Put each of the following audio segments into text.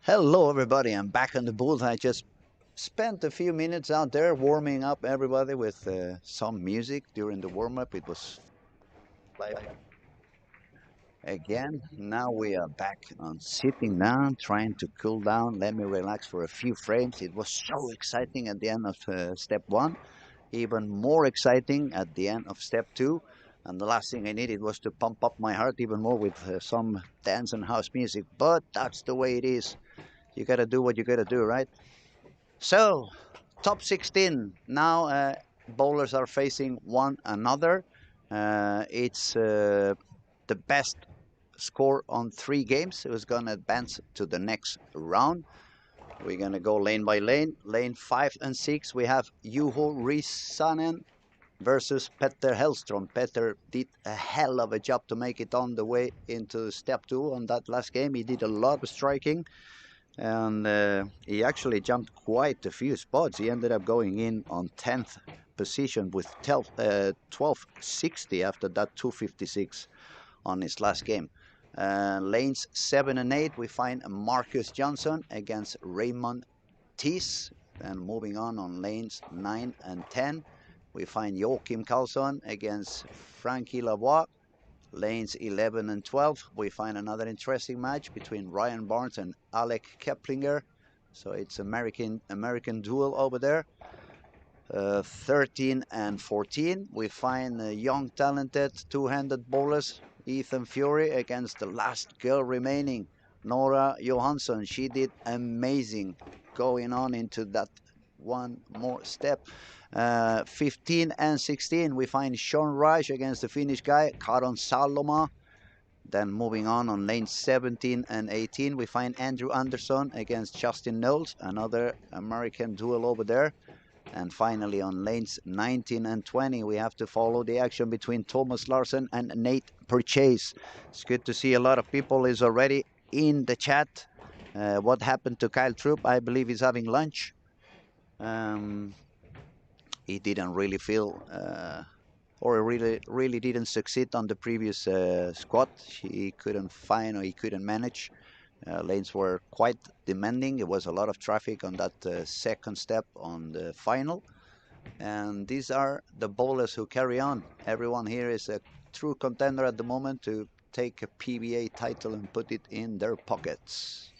Hello everybody, I'm back on the booth. I just spent a few minutes out there warming up everybody with some music during the warm-up. It was like again. Now we are back on sitting down, trying to cool down. Let me relax for a few frames. It was so exciting at the end of step one, even more exciting at the end of step two. And the last thing I needed was to pump up my heart even more with some dance and house music. But that's the way it is. You gotta do what you gotta do, right? So, top 16. Now bowlers are facing one another. It's the best score on 3 games who's going to advance to the next round. We're going to go lane by lane. Lane 5 and 6, we have Juho Risanen versus Petter Hellstrom. Petter did a hell of a job to make it on the way into step 2 on that last game. He did a lot of striking and he actually jumped quite a few spots. He ended up going in on 10th position with 1260 after that 256 on his last game. Lanes 7 and 8, we find Marcus Johnson against Raymond Thies. And moving on lanes 9 and 10, we find Joachim Karlsson against Frankie Lavoie. Lanes 11 and 12, we find another interesting match between Ryan Barnes and Alec Keplinger. So it's American duel over there. 13 and 14, we find young, talented, two-handed bowlers. Ethan Fury against the last girl remaining, Nora Johansson. She did amazing going on into that one more step. 15 and 16, we find Sean Raj against the Finnish guy, Karon Saloma. Then moving on lane 17 and 18, we find Andrew Anderson against Justin Knowles, another American duel over there. And finally on lanes 19 and 20, we have to follow the action between Thomas Larsen and Nate Purchase. It's good to see a lot of people is already in the chat. What happened to Kyle Troop? I believe he's having lunch. He didn't really feel or really didn't succeed on the previous squat. He couldn't find or he couldn't manage. Lanes were quite demanding. It was a lot of traffic on that second step on the final. And these are the bowlers who carry on. Everyone here is a true contender at the moment to take a PBA title and put it in their pockets.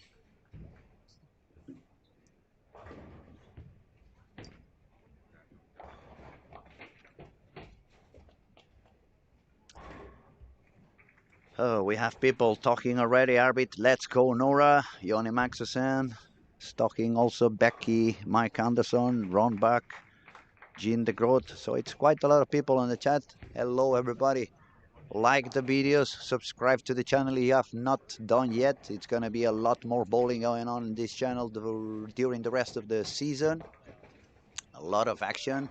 Oh, we have people talking already, Arbit. Let's go, Nora. Joni Maxesen. Talking also Becky, Mike Anderson, Ron Buck, Jean de Groot. So it's quite a lot of people on the chat. Hello, everybody. Like the videos, subscribe to the channel if you have not done yet. It's going to be a lot more bowling going on in this channel during the rest of the season. A lot of action.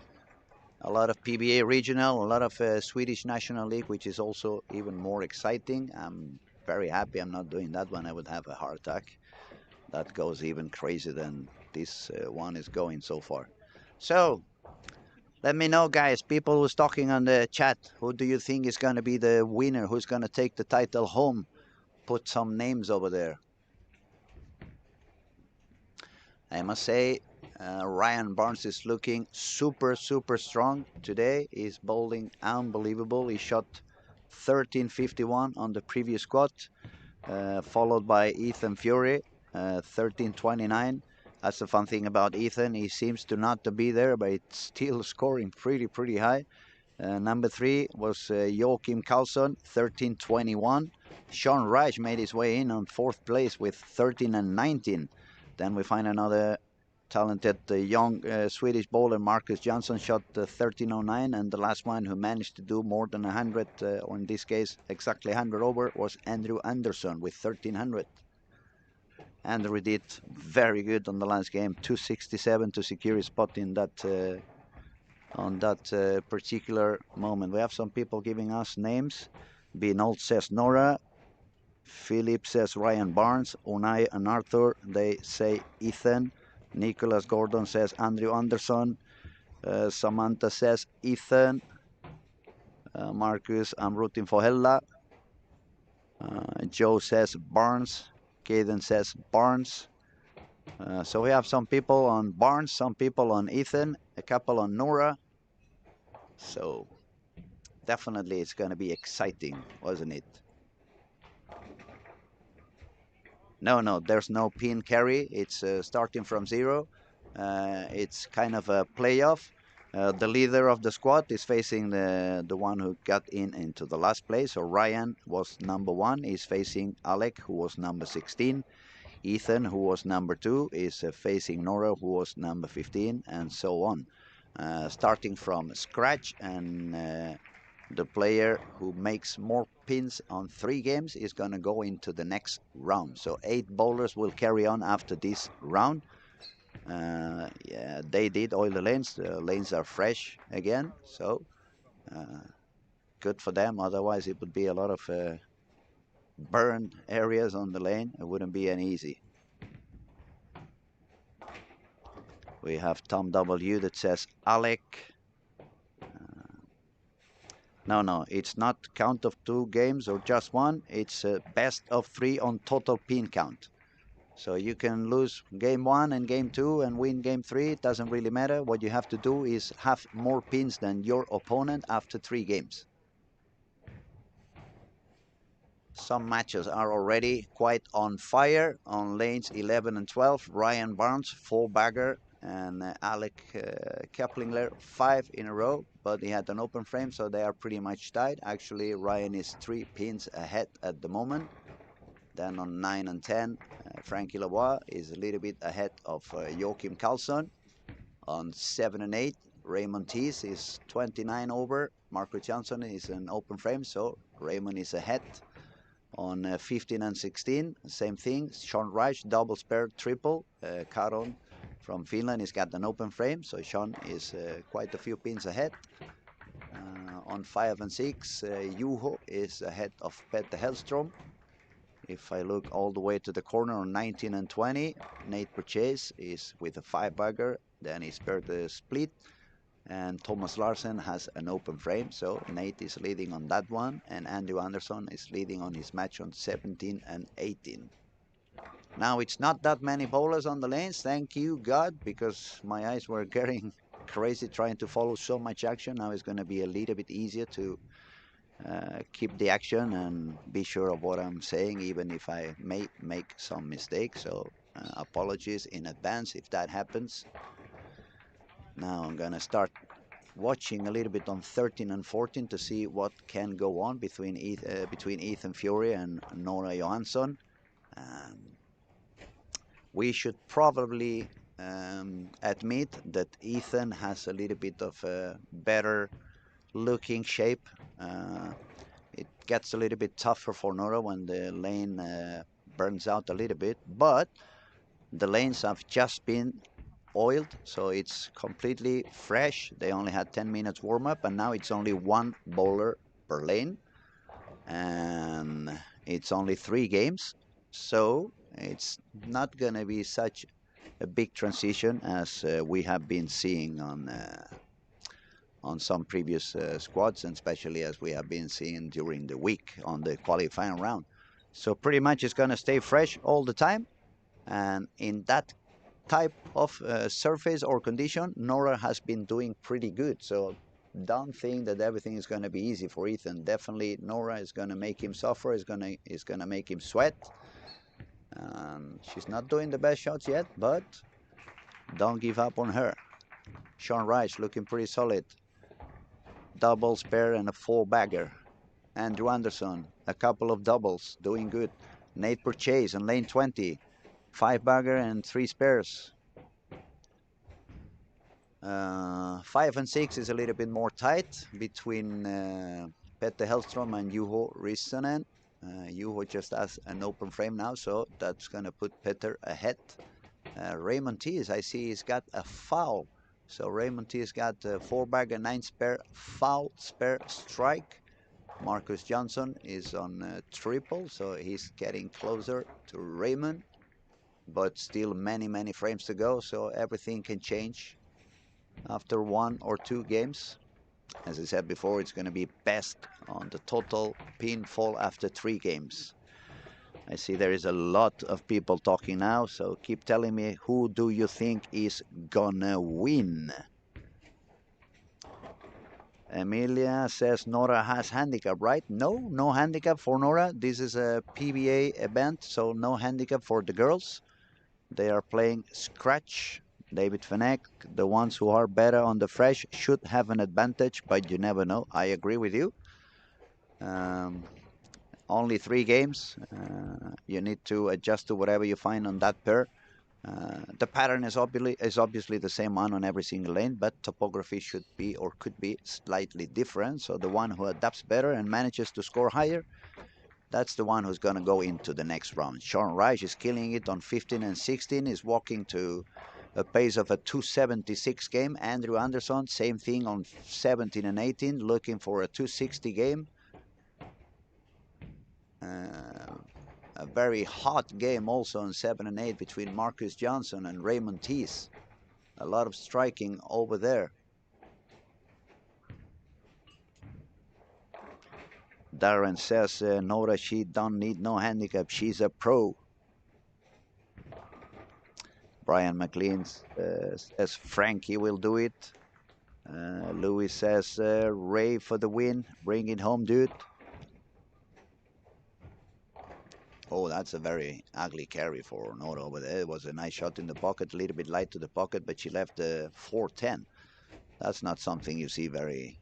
A lot of PBA regional, a lot of Swedish National League, which is also even more exciting. I'm very happy I'm not doing that one. I would have a heart attack. That goes even crazier than this one is going so far. So, let me know, guys, people who's talking on the chat, who do you think is going to be the winner? Who's going to take the title home? Put some names over there. I must say, Ryan Barnes is looking super strong today. He's bowling unbelievable. He shot 1351 on the previous squat, followed by Ethan Fury, 1329. That's the fun thing about Ethan. He seems to not to be there, but it's still scoring pretty high. Number 3 was Joachim Karlsson, 1321. Sean Reich made his way in on 4th place with 13 and 19. Then we find another talented young Swedish bowler, Marcus Johnson, shot 1309, and the last one who managed to do more than 100, or in this case exactly 100 over, was Andrew Anderson with 1300. Andrew did very good on the last game, 267 to secure his spot in that on that particular moment. We have some people giving us names. Binold says Nora. Philip says Ryan Barnes. Unai and Arthur, they say Ethan. Nicholas Gordon says Andrew Anderson. Samantha says Ethan. Marcus, I'm rooting for Hella. Joe says Barnes. Caden says Barnes. So we have some people on Barnes, some people on Ethan, a couple on Nora. So definitely it's going to be exciting, wasn't it? No, there's no pin carry. It's starting from zero. It's kind of a playoff. The leader of the squad is facing the one who got into the last place. So Ryan was number one. Is facing Alec, who was number 16. Ethan, who was number two, is facing Nora, who was number 15, and so on. Starting from scratch, and the player who makes more pins on 3 games is going to go into the next round. So 8 bowlers will carry on after this round. Yeah, they did oil the lanes. The lanes are fresh again, so uh, good for them. Otherwise, it would be a lot of burned areas on the lane. It wouldn't be any easy. We have Tom W that says Alec. No, it's not count of 2 games or just one. It's best of 3 on total pin count. So you can lose game 1 and game 2 and win game 3. It doesn't really matter. What you have to do is have more pins than your opponent after 3 games. Some matches are already quite on fire on lanes 11 and 12. Ryan Barnes, 4-bagger, and Alec Keplingler, 5 in a row, but he had an open frame, so they are pretty much tied. Actually, Ryan is 3 pins ahead at the moment. Then on 9 and 10, Frankie Lavoie is a little bit ahead of Joachim Karlsson. On 7 and 8, Raymond Thies is 29 over. Marcus Jansson is an open frame, so Raymond is ahead. On 15 and 16, same thing. Sean Reich, double spare, triple. Karon from Finland has got an open frame, so Sean is quite a few pins ahead. On 5 and 6, Juho is ahead of Petter Hellstrom. If I look all the way to the corner on 19 and 20, Nate Purchase is with a 5-bagger. Then he spared the split. And Thomas Larsen has an open frame, so Nate is leading on that one, and Andrew Anderson is leading on his match on 17 and 18. Now it's not that many bowlers on the lanes, thank you God, because my eyes were getting crazy trying to follow so much action. Now it's going to be a little bit easier to keep the action and be sure of what I'm saying, even if I may make some mistakes. So apologies in advance if that happens. Now I'm going to start watching a little bit on 13 and 14 to see what can go on between Ethan Fury and Nora Johansson. We should probably admit that Ethan has a little bit of a better looking shape. It gets a little bit tougher for Nora when the lane burns out a little bit, but the lanes have just been oiled, so it's completely fresh. They only had 10 minutes warm up, and now it's only 1 bowler per lane, and it's only 3 games, so it's not gonna be such a big transition as we have been seeing on some previous squads, and especially as we have been seeing during the week on the qualifying round. So pretty much it's gonna stay fresh all the time, and in that type of surface or condition, Nora has been doing pretty good. So don't think that everything is going to be easy for Ethan. Definitely, Nora is going to make him suffer. Is going to make him sweat. She's not doing the best shots yet, but don't give up on her. Sean Reich looking pretty solid. Double spare and a 4-bagger. Andrew Anderson, a couple of doubles, doing good. Nate Purchase on lane 20. 5-bagger and 3 spares. 5 and 6 is a little bit more tight between Petter Hellstrom and Juho Rissanen. Juho just has an open frame now, so that's going to put Petter ahead. Raymond Thies, I see he's got a foul. So Raymond Thies got a 4-bagger, 9 spare, foul, spare, strike. Marcus Johnson is on triple, so he's getting closer to Raymond. But still many frames to go, so everything can change after 1 or 2 games. As I said before, it's going to be best on the total pin fall after 3 games. I see there is a lot of people talking now, so keep telling me who do you think is gonna win? Emilia says Nora has handicap, right? No, no handicap for Nora. This is a PBA event, so no handicap for the girls. They are playing scratch. David Fenech, the ones who are better on the fresh should have an advantage, but you never know. I agree with you. Um, only 3 games. You need to adjust to whatever you find on that pair. The pattern is obviously the same one on every single lane, but topography should be or could be slightly different. So the one who adapts better and manages to score higher, that's the one who's going to go into the next round. Sean Reich is killing it on 15 and 16. Is walking to a pace of a 276 game. Andrew Anderson, same thing on 17 and 18, looking for a 260 game. Uh, a very hot game also on 7 and 8 between Marcus Johnson and Raymond Tees. A lot of striking over there. Darren says, Nora, she don't need no handicap. She's a pro. Brian McLean says Frankie will do it. Louis says, Ray for the win. Bring it home, dude. Oh, that's a very ugly carry for Nora over there. It was a nice shot in the pocket, a little bit light to the pocket, but she left the 410. That's not something you see very,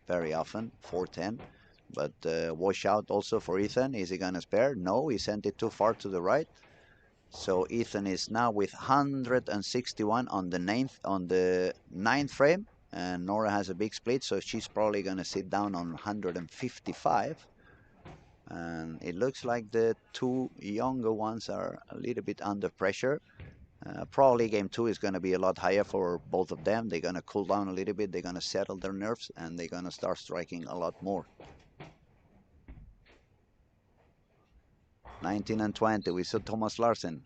very often, 410. But wash out also for Ethan. Is he going to spare? No, he sent it too far to the right. So Ethan is now with 161 on the ninth frame, and Nora has a big split, so she's probably going to sit down on 155. And it looks like the two younger ones are a little bit under pressure. Probably game 2 is going to be a lot higher for both of them. They're going to cool down a little bit. They're going to settle their nerves, and they're going to start striking a lot more. 19 and 20. We saw Thomas Larsen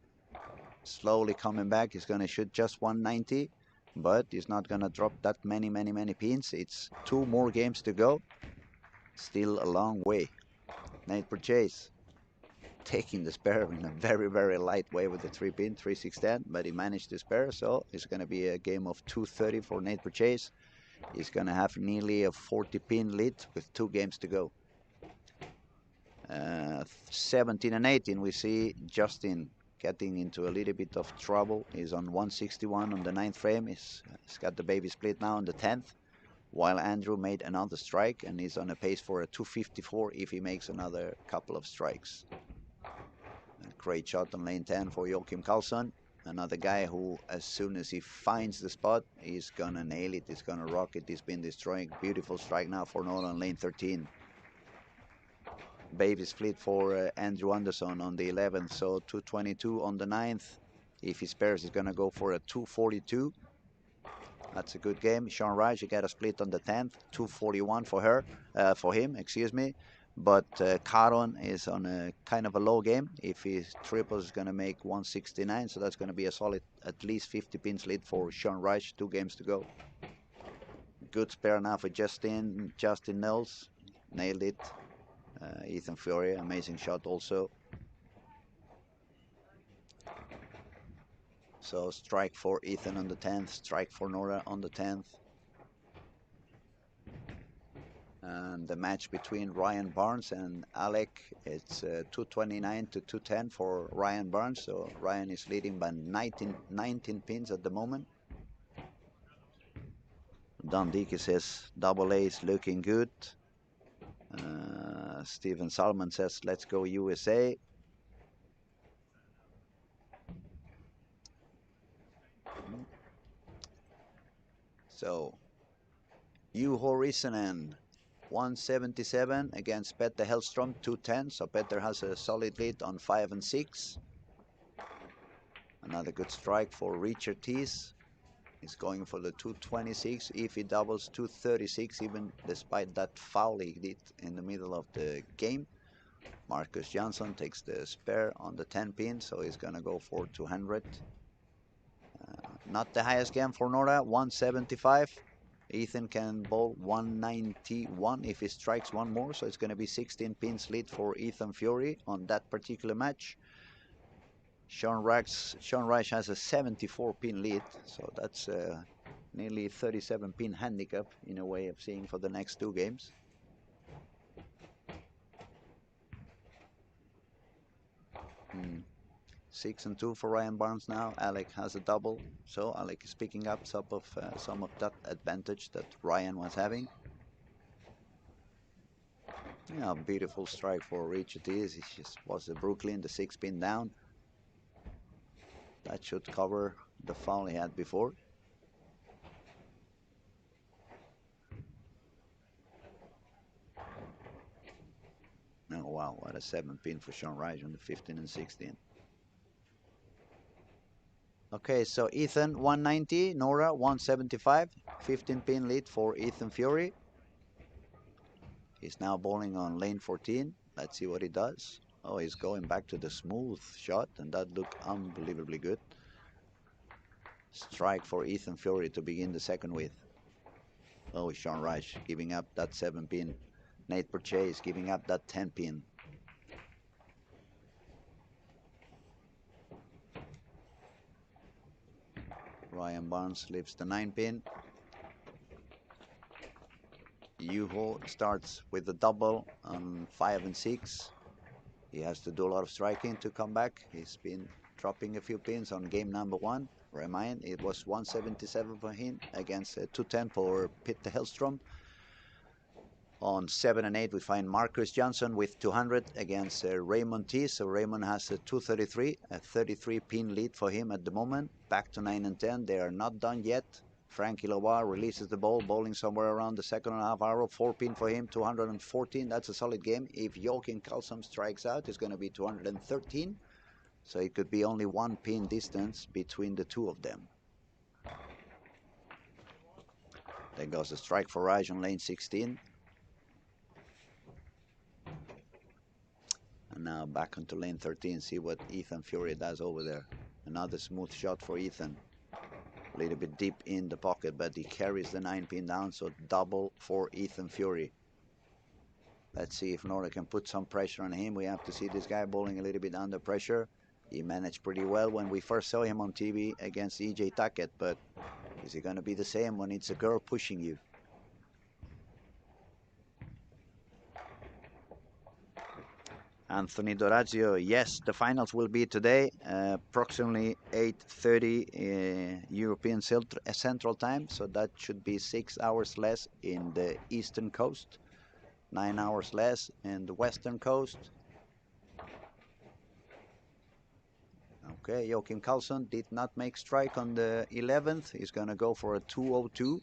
slowly coming back. He's going to shoot just 190, but he's not going to drop that many pins. It's 2 more games to go. Still a long way. Nate Purchase taking the spare in a very light way with the 3-pin, 3-6-10, but he managed to spare, so it's going to be a game of 230 for Nate Purchase. He's going to have nearly a 40-pin lead with 2 games to go. 17 and 18, we see Justin getting into a little bit of trouble. He's on 161 on the 9th frame. He's got the baby split now on the 10th, while Andrew made another strike and he's on a pace for a 254 if he makes another couple of strikes. A great shot on lane 10 for Joachim Karlsson. Another guy who, as soon as he finds the spot, he's gonna nail it, he's gonna rock it. He's been destroying. Beautiful strike now for Nolan on lane 13. Baby split for Andrew Anderson on the 11th, so 222 on the 9th. If he spares, he's going to go for a 242. That's a good game. Sean Rice, he got a split on the 10th, 241 for him, excuse me. But Caron is on a kind of a low game. If he triples, he's going to make 169, so that's going to be a solid at least 50 pins lead for Sean Rice. 2 games to go. Good spare now for Justin Nels, nailed it. Ethan Fiore, amazing shot also. So strike for Ethan on the 10th, strike for Nora on the 10th. And the match between Ryan Barnes and Alec, it's 229 to 210 for Ryan Barnes. So Ryan is leading by 19 pins at the moment. Don Dickey says double A is looking good. Stephen Salmon says, let's go USA. So, Juho Rissanen, 177 against Petter Hellstrom, 210. So Petter has a solid lead on 5 and 6. Another good strike for Richard Tees. He's going for the 226. If he doubles 236, even despite that foul he did in the middle of the game. Marcus Johnson takes the spare on the 10 pin, so he's going to go for 200. Not the highest game for Nora, 175. Ethan can bowl 191 if he strikes one more, so it's going to be 16 pins lead for Ethan Fury on that particular match. Sean Reich has a 74 pin lead, so that's nearly 37 pin handicap in a way of seeing for the next two games. Hmm. 6 and 2 for Ryan Barnes now. Alec has a double, so Alec is picking up some of that advantage that Ryan was having. Yeah, beautiful strike for Rich it is. It just was the Brooklyn, the 6 pin down. That should cover the foul he had before. Oh wow, what a 7 pin for Sean Reich on the 15 and 16. Okay, so Ethan 190, Nora 175, 15 pin lead for Ethan Fury. He's now bowling on lane 14. Let's see what he does. Oh, he's going back to the smooth shot, and that looked unbelievably good. Strike for Ethan Fury to begin the second with. Oh, Sean Reich giving up that 7 pin. Nate Purchase giving up that 10 pin. Ryan Barnes leaves the 9 pin. Yuho starts with the double on 5 and 6. He has to do a lot of striking to come back. He's been dropping a few pins on game number 1. Remind, it was 177 for him against 210 for Peter Hellstrom. On 7 and 8, we find Marcus Johnson with 200 against Raymond T. So Raymond has a 233, a 33 pin lead for him at the moment. Back to 9 and 10. They are not done yet. Frankie Loire releases the ball, bowling somewhere around the 2.5 hour. 4 pin for him, 214. That's a solid game. If Joachim Karlsson strikes out, it's going to be 213. So it could be only 1 pin distance between the two of them. Then goes a strike for Raj on lane 16. And now back onto lane 13, see what Ethan Fury does over there. Another smooth shot for Ethan. A little bit deep in the pocket, but he carries the 9 pin down, so double for Ethan Fury. Let's see if Nora can put some pressure on him. We have to see this guy bowling a little bit under pressure. He managed pretty well when we first saw him on TV against EJ Tackett, but is it going to be the same when it's a girl pushing you? Anthony Dorazio, yes, the finals will be today, approximately 8:30 European Central Time, so that should be 6 hours less in the Eastern Coast, 9 hours less in the Western Coast. Okay, Joachim Karlsson did not make strike on the 11th. He's going to go for a 202,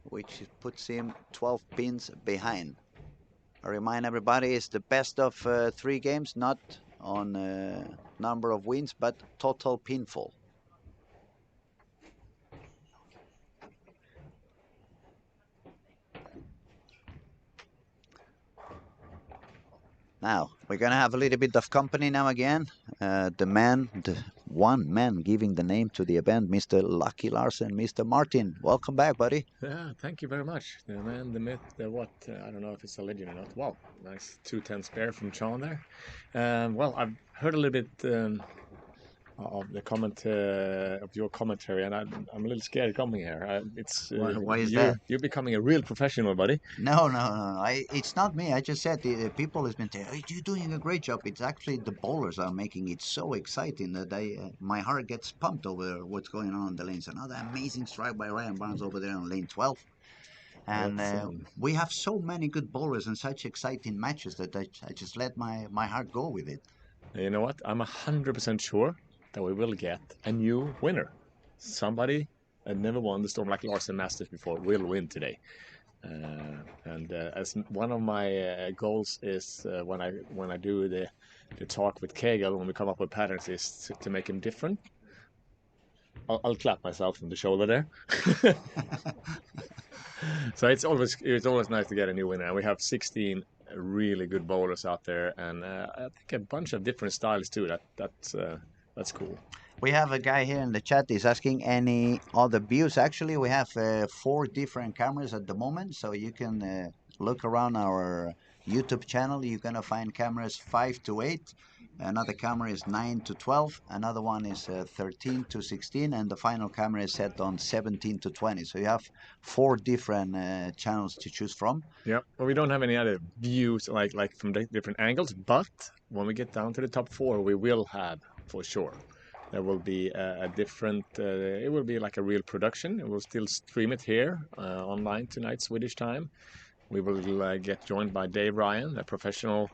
which puts him 12 pins behind. I remind everybody it's the best of 3 games, not on number of wins, but total pinfall. Now, we're going to have a little bit of company now again. The one man giving the name to the event, Mr. Lucky Larsen, Mr. Martin. Welcome back, buddy. Yeah, thank you very much. The man, the myth, the what, I don't know if it's a legend or not. Wow, nice 210 spare from Sean there. Well, I've heard a little bit of the comment of your commentary, and I'm a little scared coming here. Why is that? You're becoming a real professional, buddy. No. It's not me. I just said the people has been saying, hey, you're doing a great job. It's actually the bowlers are making it so exciting that my heart gets pumped over what's going on the lanes. Another amazing strike by Ryan Barnes over there on lane 12. And we have so many good bowlers and such exciting matches that I just let my heart go with it. You know what? I'm 100% sure that we will get a new winner. Somebody that never won the Storm Like Larsen Masters before will win today. As one of my goals is when I do the talk with Kegel, when we come up with patterns, is to make him different. I'll clap myself on the shoulder there. So it's always nice to get a new winner. And we have 16 really good bowlers out there, and I think a bunch of different styles too. That's cool. We have a guy here in the chat is asking any other views. Actually, we have 4 different cameras at the moment, so you can look around our YouTube channel. You're gonna find cameras 5 to 8. Another camera is 9 to 12. Another one is 13 to 16, and the final camera is set on 17 to 20. So you have 4 different channels to choose from. Yeah, well, we don't have any other views like from different angles, but when we get down to the top four, we will have for sure. There will be a different. It will be like a real production. We'll still stream it here online tonight, Swedish time. We will get joined by Dave Ryan, a professional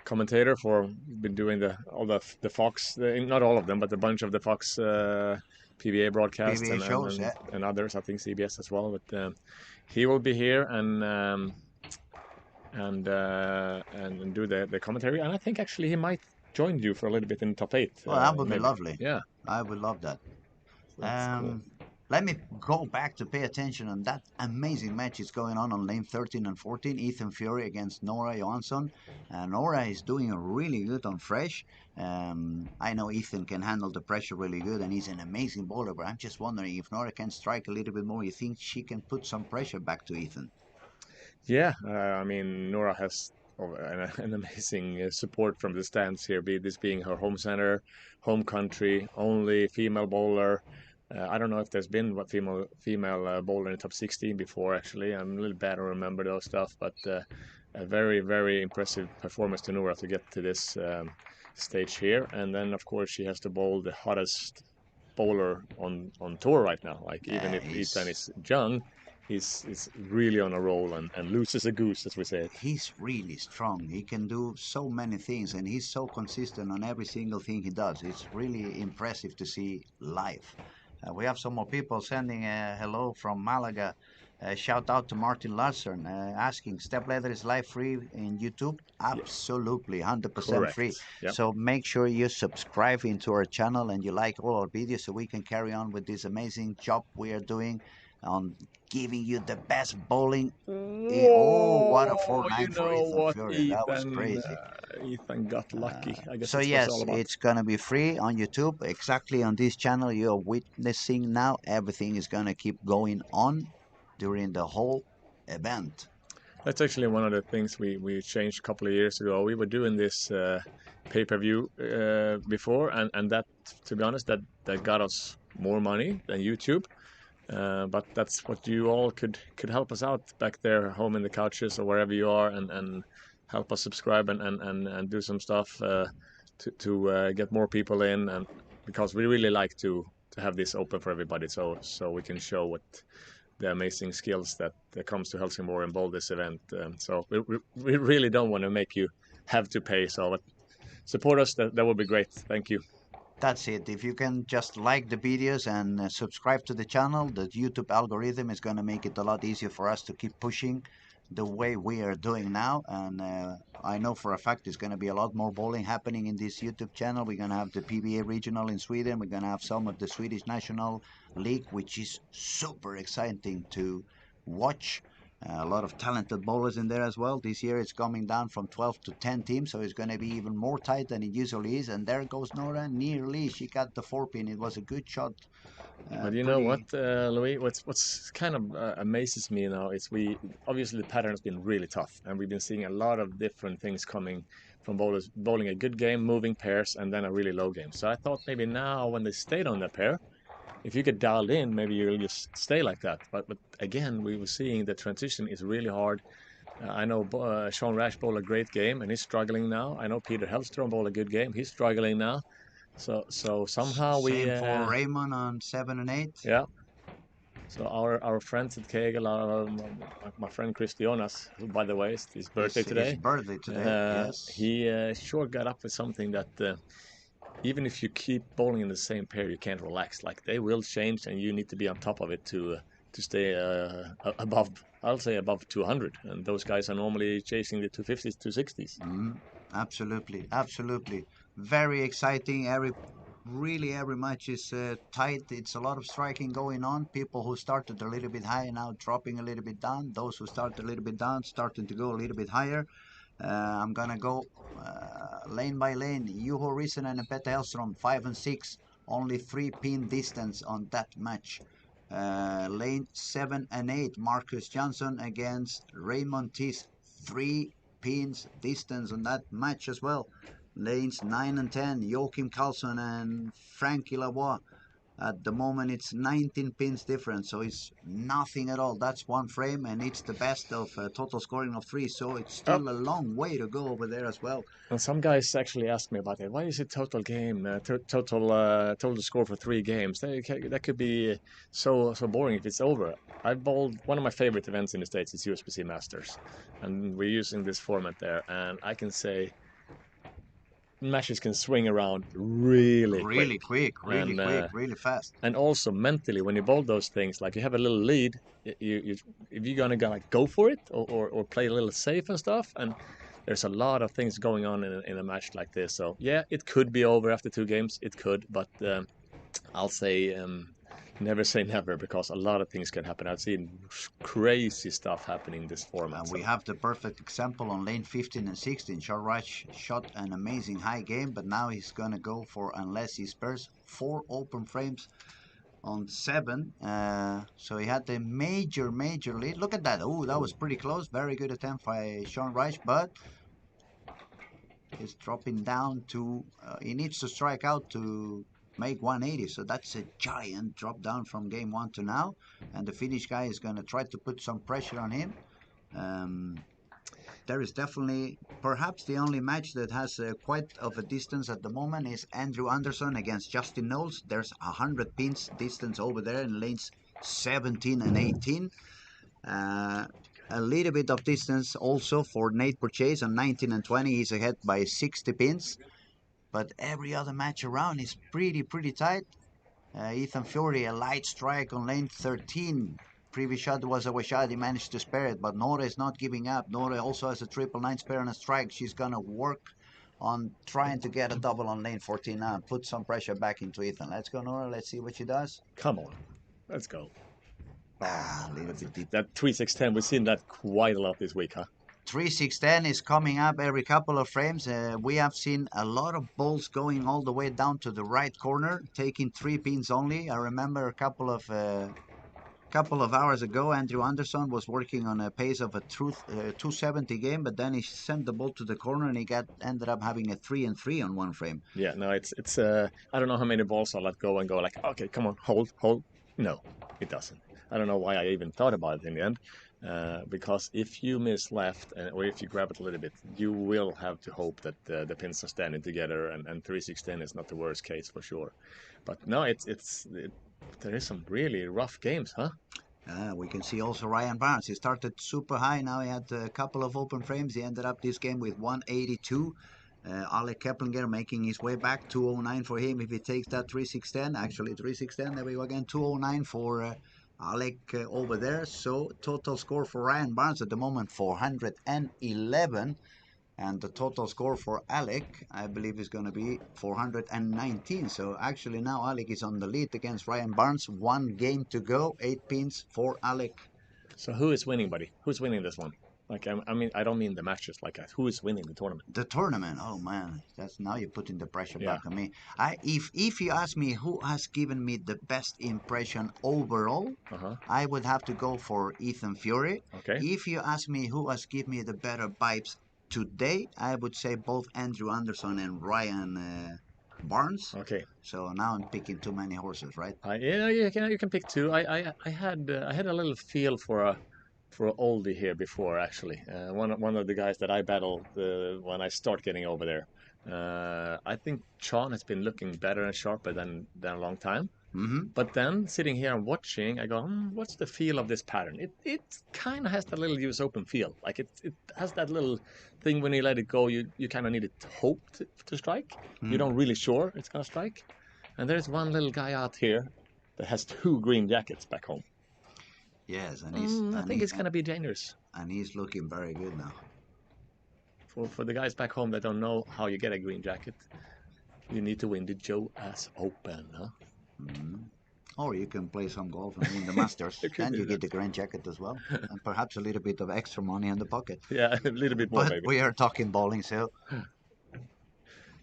commentator for been doing all the Fox, not all of them, but a bunch of the Fox PBA broadcasts PBA shows, yeah. and others. I think CBS as well. But he will be here and do the commentary. And I think actually he might join you for a little bit in the top 8. Well, that would be Maybe. lovely. Yeah. I would love that. That's cool. Let me go back to pay attention on that amazing match is going on lane 13 and 14. Ethan Fury against Nora Johansson. Nora is doing really good on fresh. I know Ethan can handle the pressure really good, and he's an amazing bowler. But I'm just wondering if Nora can strike a little bit more. You think she can put some pressure back to Ethan? Yeah, I mean, Nora has an amazing support from the stands here, be this being her home center, home country, only female bowler. I don't know if there's been what female bowler in the top 16 before. Actually, I'm a little bad to remember those stuff, but a very impressive performance to Nora to get to this stage here. And then of course she has to bowl the hottest bowler on tour right now. Like even if Ethan is young, he's really on a roll and loose as a goose, as we say. He's really strong. He can do so many things, and he's so consistent on every single thing he does. It's really impressive to see live. We have some more people sending a hello from Malaga. Shout out to Martin Larsen asking, Step Ladder is live free in YouTube? Absolutely, 100% free. Yep. So make sure you subscribe into our channel and you like all our videos so we can carry on with this amazing job we are doing on giving you the best bowling. Oh, what a Whoa, 4-9 you for know Ethan what, Fury. That was Ethan? crazy. Ethan got lucky. I guess So that's what it's yes, all about. it's gonna be free on YouTube. Exactly on this channel you're witnessing now. Everything is gonna keep going on during the whole event. That's actually one of the things we changed a couple of years ago. We were doing this pay-per-view before, and that, to be honest, that got us more money than YouTube. But that's what you all could help us out back there, home in the couches or wherever you are, and help us subscribe and do some stuff to get more people in, and because we really like to have this open for everybody, so we can show what the amazing skills that comes to Helsingborg and bowl this event. So we really don't want to make you have to pay. So support us. That would be great. Thank you. That's it. If you can just like the videos and subscribe to the channel, the YouTube algorithm is going to make it a lot easier for us to keep pushing the way we are doing now. And I know for a fact there's going to be a lot more bowling happening in this YouTube channel. We're going to have the PBA regional in Sweden. We're going to have some of the Swedish National League, which is super exciting to watch. A lot of talented bowlers in there as well. This year it's coming down from 12 to 10 teams, so it's going to be even more tight than it usually is. And there goes Nora. Nearly she got the 4-pin. It was a good shot. But you know what, Louis? What's kind of amazes me now is we obviously the pattern has been really tough, and we've been seeing a lot of different things coming from bowlers bowling a good game, moving pairs, and then a really low game. So I thought maybe now when they stayed on their pair, if you get dialed in, maybe you'll just stay like that. But again, we were seeing the transition is really hard. I know Sean Rash bowled a great game and he's struggling now. I know Peter Hellstrom bowled a good game. He's struggling now. So somehow we same for Raymond on 7 and 8. Yeah. So our friends at Kegel, my friend Chris Jonas, who by the way is his birthday today. His birthday today. Yes. He sure got up with something that even if you keep bowling in the same pair, you can't relax. Like they will change, and you need to be on top of it to stay above. I'll say above 200, and those guys are normally chasing the 250s, 260s. Absolutely, absolutely. Very exciting. Every match is tight. It's a lot of striking going on. People who started a little bit high now dropping a little bit down. Those who started a little bit down starting to go a little bit higher. I'm gonna go lane by lane. Juho Rissanen and Petter Hellström 5 and 6. only 3-pin distance on that match. Lane 7 and 8, Marcus Johnson against Raymond Tis, 3 pins distance on that match as well. Lanes 9 and 10, Joachim Carlson and Frankie Lavoie. At the moment, it's 19 pins difference, so it's nothing at all. That's one frame, and it's the best of total scoring of 3, so it's Oh, still a long way to go over there as well. and some guys actually asked me about it. Why is it total game, total score for 3 games? That could be so boring if it's over. I bowled one of my favorite events in the States is USBC Masters, and we're using this format there, and I can say matches can swing around really quick. Really quick, really And quick, really fast. and also mentally when you bowl those things, like you have a little lead, you if you're gonna like go for it or play a little safe and stuff, and there's a lot of things going on in a match like this. So yeah, it could be over after 2 games, it could, but I'll say never say never, because a lot of things can happen. I've seen crazy stuff happening in this format. And we have the perfect example on lane 15 and 16. Sean Reich shot an amazing high game, but now he's going to go for, unless he spares, 4 open frames on 7. So he had a major lead. Look at that. Oh, that was pretty close. Very good attempt by Sean Reich, but he's dropping down to, he needs to strike out to make 180, so that's a giant drop down from game 1 to now, and the Finnish guy is going to try to put some pressure on him. There is definitely, perhaps the only match that has quite of a distance at the moment is Andrew Anderson against Justin Knowles. There's 100 pins distance over there in lanes 17 and 18. A little bit of distance also for Nate Purchase on 19 and 20. He's ahead by 60 pins. But every other match around is pretty tight. Ethan Fury, a light strike on lane 13. Previous shot was a wish shot. He managed to spare it, but Nora is not giving up. Nora also has a 999 spare and a strike. She's going to work on trying to get a double on lane 14 now. Put some pressure back into Ethan. Let's go, Nora. Let's see what she does. Come on, let's go. A little bit deep. That 3-6-10, we've seen that quite a lot this week, huh? 3-6-10 is coming up every couple of frames. We have seen a lot of balls going all the way down to the right corner, taking 3 pins only. I remember a couple of hours ago, Andrew Anderson was working on a pace of a 270 game, but then he sent the ball to the corner and he ended up having a 3 and 3 on one frame. Yeah, no, it's I don't know how many balls I'll let go and go like, okay, come on, hold. No, it doesn't. I don't know why I even thought about it in the end. Because if you miss left or if you grab it a little bit, you will have to hope that the pins are standing together, and 3-6-10 is not the worst case for sure. But no, there is some really rough games, huh? We can see also Ryan Barnes. He started super high. Now he had a couple of open frames. He ended up this game with 182. Alec Keplinger making his way back, 209 for him if he takes that 3-6-10. Actually, 3-6-10. There we go again, 209 for Alec over there. So total score for Ryan Barnes at the moment 411, and the total score for Alec I believe is going to be 419. So actually now Alec is on the lead against Ryan Barnes. 1 game to go, 8 pins for Alec. So who is winning, buddy? Who's winning this one? Like, I mean, I don't mean the matches. Like, who is winning the tournament? The tournament. Oh man, that's now you're putting the pressure Yeah. back on me. If you ask me who has given me the best impression overall, I would have to go for Ethan Fury. Okay. If you ask me who has given me the better vibes today, I would say both Andrew Anderson and Ryan Barnes. Okay. So now I'm picking too many horses, right? Yeah, you can pick 2. I had a little feel for a oldie here before, actually. One of the guys that I battled when I start getting over there. I think Sean has been looking better and sharper than a long time. Mm-hmm. But then sitting here and watching, I go, what's the feel of this pattern? It kind of has that little US Open feel. Like it has that little thing when you let it go, you kind of need to hope to strike. You're not really sure it's going to strike. And there's one little guy out here that has 2 green jackets back home. Yes, and I think it's going to be dangerous. And he's looking very good now. For the guys back home that don't know how you get a green jacket, you need to win the US Open, huh? Mm-hmm. Or you can play some golf and win the Masters, and you get the green jacket as well, and perhaps a little bit of extra money in the pocket. Yeah, a little bit more, but maybe. we are talking bowling, so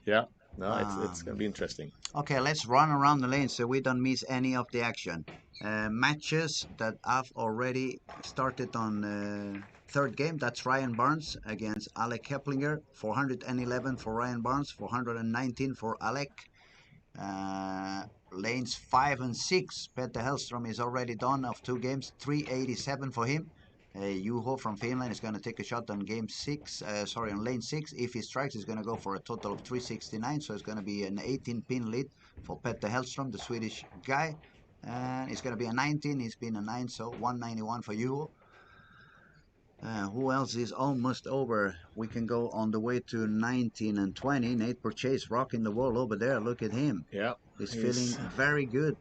Yeah. No, it's Um, gonna be interesting. okay, let's run around the lane so we don't miss any of the action. Matches that have already started on third game. That's Ryan Barnes against Alec Keplinger. 411 for Ryan Barnes, 419 for Alec. Uh, Lanes 5 and 6. Peter Hellstrom is already done of 2 games, 387 for him. Juho from Finland is going to take a shot on game 6, on lane 6. If he strikes, he's going to go for a total of 369. So it's going to be an 18 pin lead for Peter Hellstrom, the Swedish guy. And it's going to be a 19. He's been a 9, so 191 for Juho. Who else is almost over? We can go on the way to 19 and 20. Nate Purchase rocking the wall over there. Look at him. Yeah, He's feeling he's very good.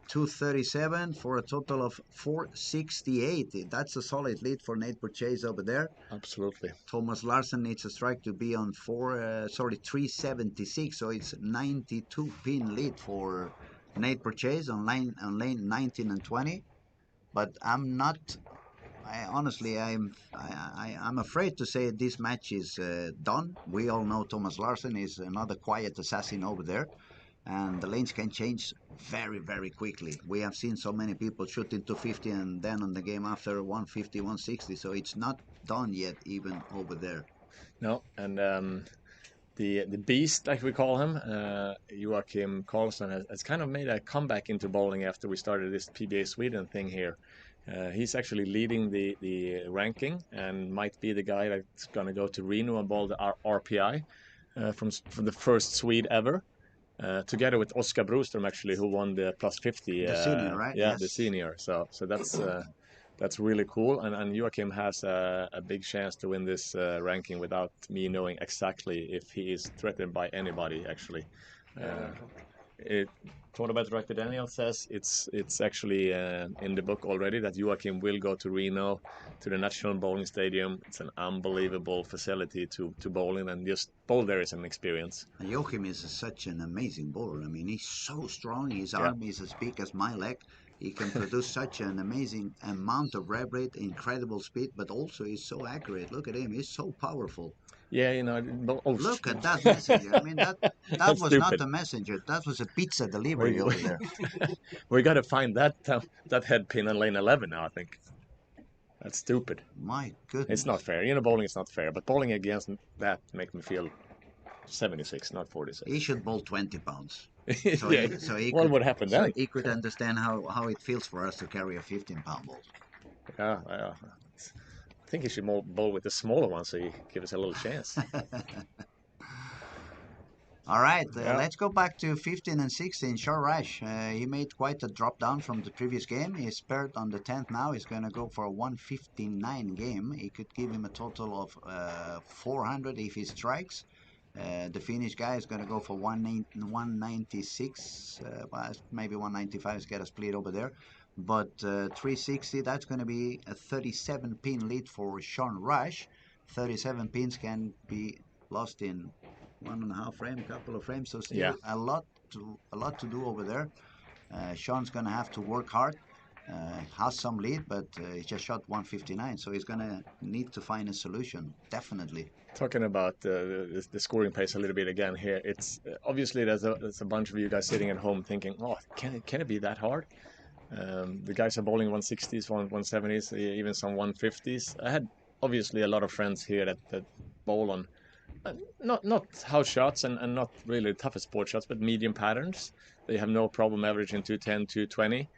237 for a total of 468. That's a solid lead for Nate Purchase over there. absolutely. Thomas Larsen needs a strike to be on 376. So it's 92 pin lead for Nate Purchase on lane 19 and 20. But I'm not. I'm afraid to say this match is done. We all know Thomas Larsen is another quiet assassin over there, and the lanes can change very, very quickly. We have seen so many people shooting 250 and then on the game after 150, 160, so it's not done yet even over there. No, and the beast, like we call him, Joachim Karlsson, has kind of made a comeback into bowling after we started this PBA Sweden thing here. He's actually leading the ranking and might be the guy that's going to go to Reno and bowl the RPI from the first Swede ever. Together with Oscar Broström, actually, who won the plus 50. The senior, right? Yeah, the Yes. senior. So that's really cool. And Joachim has a big chance to win this ranking without me knowing exactly if he is threatened by anybody, actually. It, Tournament Director Daniel says it's actually in the book already that Joachim will go to Reno to the National Bowling Stadium. It's an unbelievable facility to bowl in, and just bowl there is an experience. Joachim is such an amazing bowler. I mean, he's so strong. His Yeah. arm is as big as my leg. He can produce such an amazing amount of rev rate, incredible speed, but also he's so accurate. Look at him. He's so powerful. Yeah, Look at that messenger. I mean, that that's was not stupid. a messenger. That was a pizza delivery We, over we, there. we got to find that head pin on lane 11 now, I think. That's stupid. My goodness. It's not fair. Bowling is not fair, but bowling against that makes me feel 76, not 46. He should bowl 20 pounds. Yeah. What would happen then? He could understand how it feels for us to carry a 15-pound ball. Yeah. I think he should bowl with the smaller one so he gives us a little chance. All right, Yeah. let's go back to 15 and 16. Sean Rash, he made quite a drop down from the previous game. He's paired on the 10th now. He's going to go for a 159 game. He could give him a total of 400 if he strikes. The Finnish guy is going to go for 196, maybe 195 to get a split over there. But 360, that's going to be a 37 pin lead for Sean Rush. 37 pins can be lost in 1.5 frame, couple of frames, so still Yeah. a lot to do over there. Sean's going to have to work hard. Has some lead, but he just shot 159, so he's going to need to find a solution, definitely. Talking about the scoring pace a little bit again here, it's obviously there's a bunch of you guys sitting at home thinking, oh, can it be that hard? The guys are bowling 160s, 170s, even some 150s. I had obviously a lot of friends here that bowl on not house shots and not really the toughest sport shots, but medium patterns. They have no problem averaging 210, 220.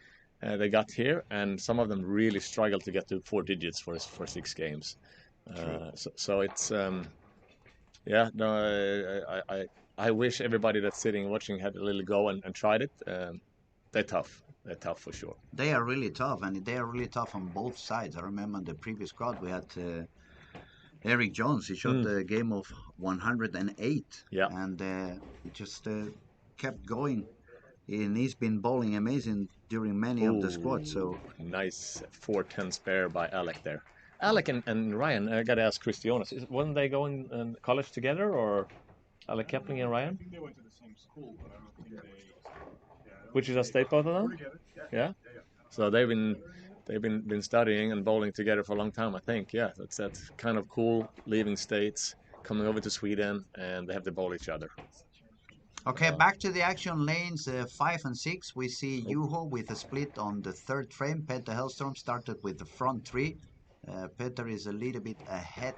They got here, and some of them really struggled to get to 4 digits for 6 games. So it's yeah. No, I wish everybody that's sitting and watching had a little go and tried it. They're tough. They're tough for sure. They are really tough, and they are really tough on both sides. I remember in the previous squad we had Eric Jones. He shot a game of 108, Yeah. and he just kept going. And he's been bowling amazing during many of the squads. So nice 410 spare by Alec there. Alec and Ryan, I got to ask Christianos, wasn't they going to college together, or Alec Kepling and Ryan? I think they went to the same school, but I don't think they. Wichita State, both of them? Together. Yeah. So they've been studying and bowling together for a long time, I think. Yeah, that's kind of cool. Leaving states, coming over to Sweden, and they have to bowl each other. Okay, back to the action lanes 5 and 6. We see Oh, Juho with a split on the third frame. Peter Hellstrom started with the front three. Peter is a little bit ahead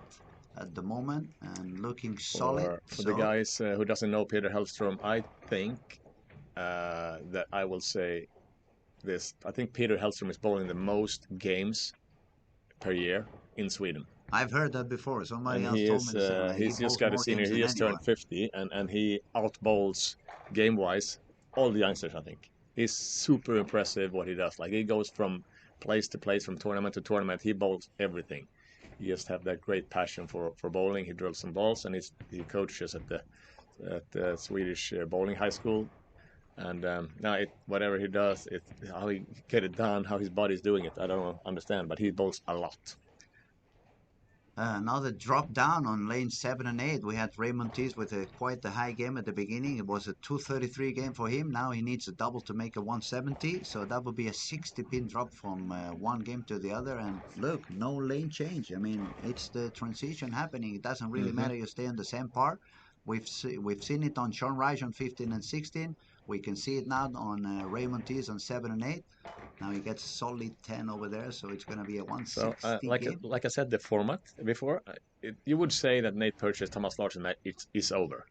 at the moment and looking solid. for the So guys who doesn't know Peter Hellstrom, I think that I will say this. I think Peter Hellstrom is bowling the most games per year in Sweden. I've heard that before. Somebody And else told me the same. Like, he he's just bowls got a more senior. games He than just anyone. turned 50, and he outbowls game wise all the youngsters. I think he's super impressive what he does. Like he goes from place to place, from tournament to tournament. He bowls everything. He just have that great passion for bowling. He drills some balls, and he coaches at the Swedish bowling high school. And now whatever he does, how he get it done, how his body's doing it, I don't understand. But he bowls a lot. Another drop down on lane 7 and 8. We had Raymond Tees with quite a high game at the beginning. It was a 233 game for him. Now he needs a double to make a 170. So that would be a 60 pin drop from one game to the other. And look, no lane change. I mean, it's the transition happening. It doesn't really Mm-hmm. matter. You stay on the same par. We've seen it on Sean Reich on 15 and 16. We can see it now on Raymond Tees on 7 and 8. Now he gets a solid 10 over there, so it's going to be a So, 160 game. like I said, the format before, you would say that Nate purchased Thomas Larsen that it's over.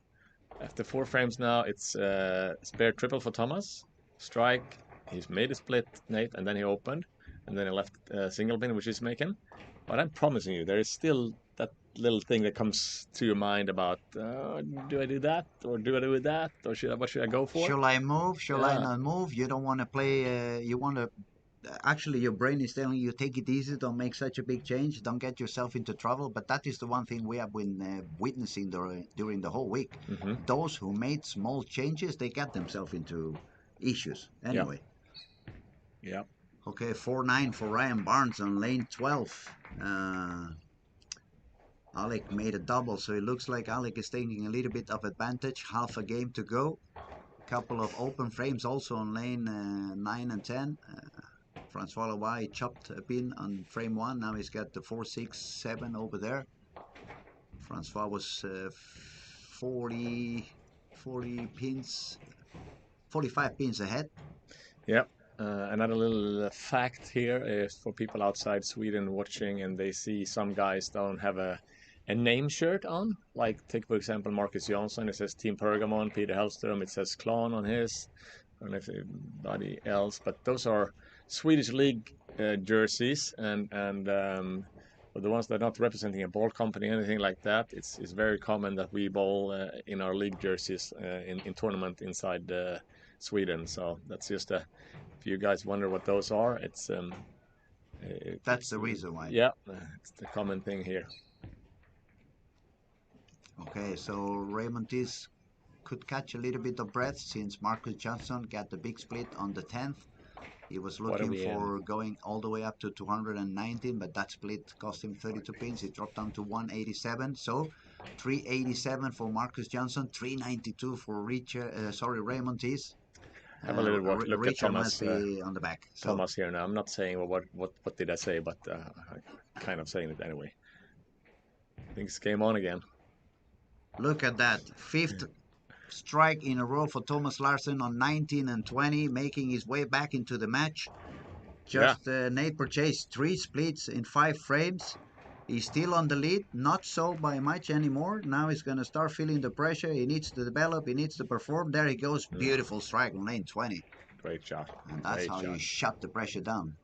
After 4 frames now, it's spare triple for Thomas, strike. He's made a split, Nate, and then he opened, and then he left single pin, which he's making. But I'm promising you, there is still that little thing that comes to your mind about do I do that or do I do that or what should I go for? Shall I move? Shall I Yeah. not move? You don't want to play. You want to. Actually, your brain is telling you take it easy. Don't make such a big change. Don't get yourself into trouble. But that is the one thing we have been witnessing during the whole week. Mm-hmm. Those who made small changes, they get themselves into issues. Yeah. Anyway. Yeah. Okay, 4-9 for Ryan Barnes on lane 12. Alec made a double, so it looks like Alec is taking a little bit of advantage. Half a game to go. Couple of open frames also on lane 9 and 10. Francois Leroy chopped a pin on frame 1. Now he's got the 4, 6, 7 over there. Francois was 40 pins, 45 pins ahead. Yeah. Another little fact here is for people outside Sweden watching and they see some guys don't have a name shirt on. Like, take for example Marcus Johnson, it says Team Pergamon, Peter Hellström, it says Clan on his. I don't know if anybody else, but those are Swedish league jerseys, and for the ones that are not representing a ball company or anything like that, it's very common that we bowl in our league jerseys in tournament inside Sweden. So that's just a. If you guys wonder what those are, That's the reason why. yeah, it's the common thing here. Okay, so Raymond Tees could catch a little bit of breath since Marcus Johnson got the big split on the 10th. He was What are looking we in? for going all the way up to 219, but that split cost him 32 pins. He dropped down to 187. So 387 for Marcus Johnson, 392 for Raymond Tees. Have a little look at Richard must Thomas. be on the back. So Thomas here now. I'm not saying what did I say, but I'm kind of saying it anyway. Things came on again. look at that. Fifth strike in a row for Thomas Larsen on 19 and 20, making his way back into the match. Just Nate purchased 3 splits in 5 frames. He's still on the lead, not so by much anymore. Now he's going to start feeling the pressure. He needs to develop, he needs to perform. There he goes, beautiful strike on lane 20. Great shot. And that's Great how you shot. shut the pressure down.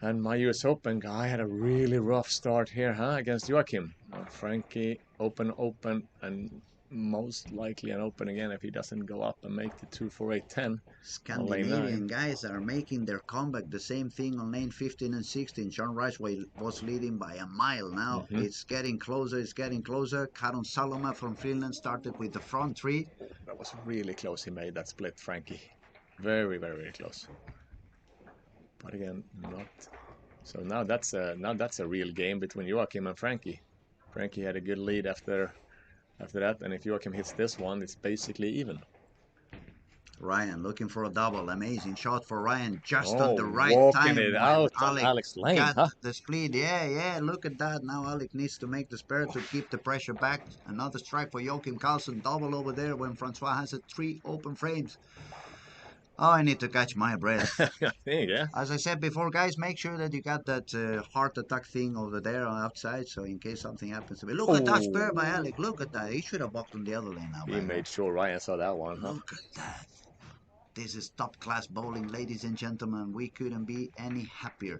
And my US Open guy had a really rough start here, huh? Against Joachim. Frankie, open, and most likely an open again if he doesn't go up and make the 2-4-8-10. Scandinavian guys are making their comeback. The same thing on lane 15 and 16. Sean Rice was leading by a mile. Now it's getting closer. It's getting closer. Karon Saloma from Finland started with the front 3. That was really close. He made that split, Frankie. Very, very, very close. But again, not. So now that's a real game between Joachim and Frankie. Frankie had a good lead after that, and if Joachim hits this one, it's basically even. Ryan looking for a double. Amazing shot for Ryan, just on Oh, the right walking time it while out on Alec Alex Lane, got huh? the split. Yeah, yeah, look at that. Now Alec needs to make the spare to keep the pressure back. Another strike for Joachim Carlson. Double over there when Francois has 3 open frames. Oh, I need to catch my breath. I think, yeah. As I said before, guys, make sure that you got that heart attack thing over there on outside, so in case something happens to me. Look at that spare by Oh, Alec. Look at that. He should have walked on the other lane now, he by made sure Ryan saw that one, huh? Look at that. This is top class bowling, ladies and gentlemen. We couldn't be any happier.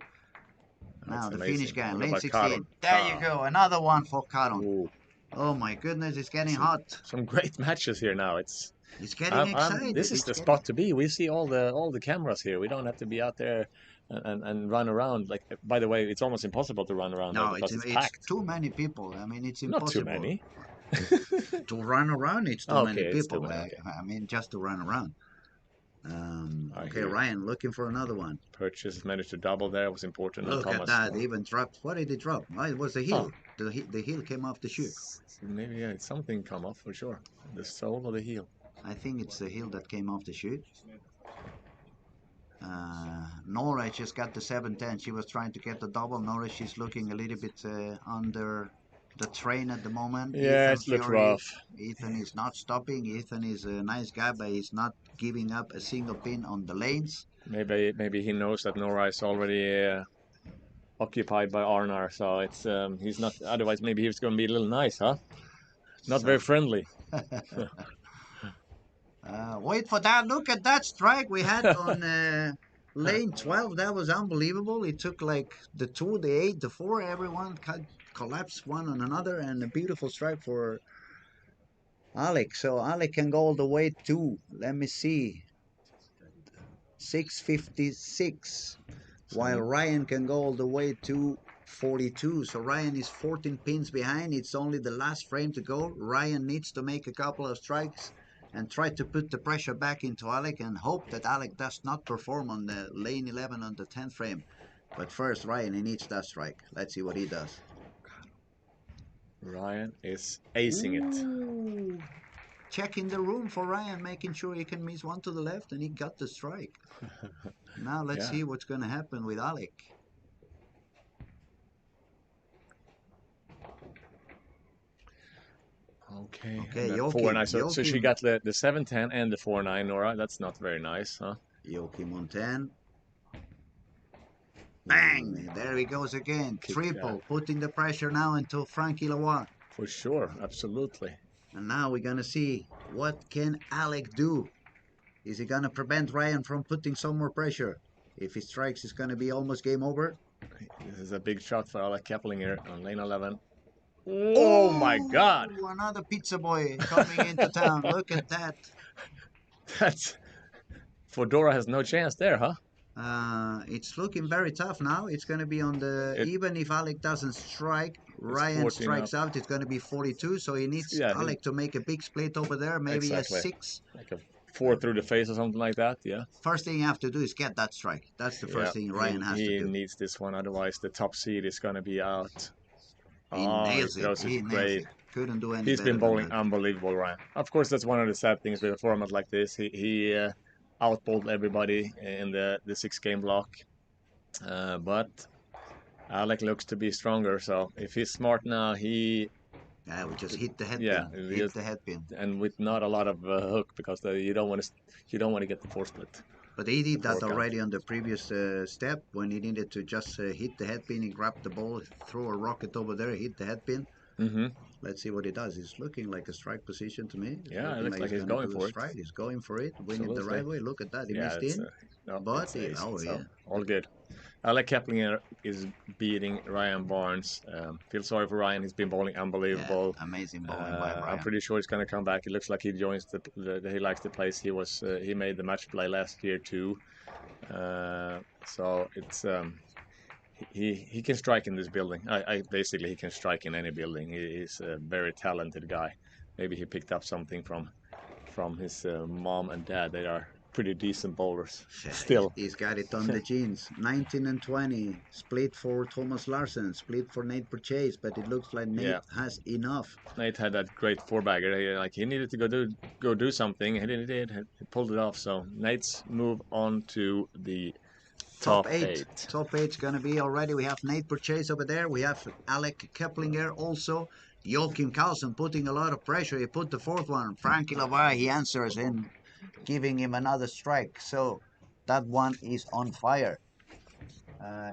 That's Now the finish amazing. guy, What lane about Caro? 16. There you go. Another one for Caron. Ooh, Oh my goodness, it's getting some hot. some great matches here now. It's getting This excited. is It's the getting. spot to be. We see all the cameras here. We don't have to be out there and run around. Like, by the way, it's almost impossible to run around there No, because it's it's packed. too many people. I mean, it's Not too impossible many. to run around. It's too Okay, many it's too people. many. Okay. I mean, just to run around. I Okay, hear you. Ryan looking for another one. Purchase managed to double there. Was important. And Look at Thomas. that. Even dropped. What did he drop? Oh, it was the Oh, heel. The heel came off the shoe. maybe yeah, something come off for sure. The sole or the heel. I think it's the heel that came off the shoe. Nora just got the 710. She was trying to get the double. Nora, she's looking a little bit under the train at the moment. Yeah, Ethan it looked Fury. rough. Ethan is not stopping. Ethan is a nice guy, but he's not giving up a single pin on the lanes. Maybe he knows that Nora is already occupied by Arnar, so it's he's not. Otherwise, maybe he's going to be a little nice, huh? Not So, very friendly. wait for that. Look at that strike we had on lane 12. That was unbelievable. It took like the 2, the 8, the 4. Everyone collapsed one on another, and a beautiful strike for Alec. So Alec can go all the way to, let me see, 656, while Ryan can go all the way to 42. So Ryan is 14 pins behind. It's only the last frame to go. Ryan needs to make a couple of strikes and try to put the pressure back into Alec and hope that Alec does not perform on the lane 11 on the 10th frame. But first, Ryan, he needs that strike. Let's see what he does. Ryan is acing it. Checking the room for Ryan, making sure he can miss one to the left, and he got the strike. Now let's see what's going to happen with Alec. Okay. Okay, And Joachim. 4-9. So she got the 7-10 and the 4-9, Nora. That's not very nice, huh? Joachim on 10. Bang! There he goes again. Triple, putting the pressure now into Frankie Lavoie. For sure, absolutely. And now we're going to see what can Alec do. Is he going to prevent Ryan from putting some more pressure? If he strikes, it's going to be almost game over. This is a big shot for Alec Kepling here on lane 11. Oh my God! Another pizza boy coming into town. Look at that. That's... Fodora has no chance there, huh? It's looking very tough now. It's going to be on the... Even if Alec doesn't strike, Ryan strikes out, it's going to be 42. So he needs Alec to make a big split over there. Maybe a 6. Like a 4 through the face or something like that, yeah. First thing you have to do is get that strike. That's the first thing Ryan has to do. He needs this one, otherwise the top seed is going to be out. He nails it. He nails it. Couldn't do any He's better been bowling unbelievable, Ryan. Of course, that's one of the sad things with a format like this. He outbowled everybody in the 6-game block. But Alec looks to be stronger, so if he's smart now, we just hit the head pin. Hit the head pin. And with not a lot of hook, because you don't want to get the 4 split. But he did that already on the previous step when he needed to just hit the head pin. He grabbed the ball, throw a rocket over there, hit the head pin. Let's see what he does. He's looking like a strike position to me. Yeah, it looks like he's going for it. He's going for it, winning the right way. Look at that. He missed in. All good. Alec Keplinger is beating Ryan Barnes. Feel sorry for Ryan. He's been bowling unbelievable. Yeah, amazing bowling by Ryan. I'm pretty sure he's going to come back. It looks like he joins he likes the place. He made the match play last year too. So it's he can strike in this building. Basically he can strike in any building. He's a very talented guy. Maybe he picked up something from his mom and dad. They are pretty decent bowlers Yeah, still. he's got it on the genes. 19 and 20. Split for Thomas Larsen. Split for Nate Purchase. But it looks like Nate Yeah, has enough. Nate had that great four-bagger. Like he needed to go do something. He did. He pulled it off. So Nate's move on to the Top top 8. eight. Top 8's going to be already. We have Nate Purchase over there. We have Alec Keplinger also. Joachim Carlson putting a lot of pressure. He put the fourth one. Frankie Lavoie, he answers in giving him another strike. So that one is on fire.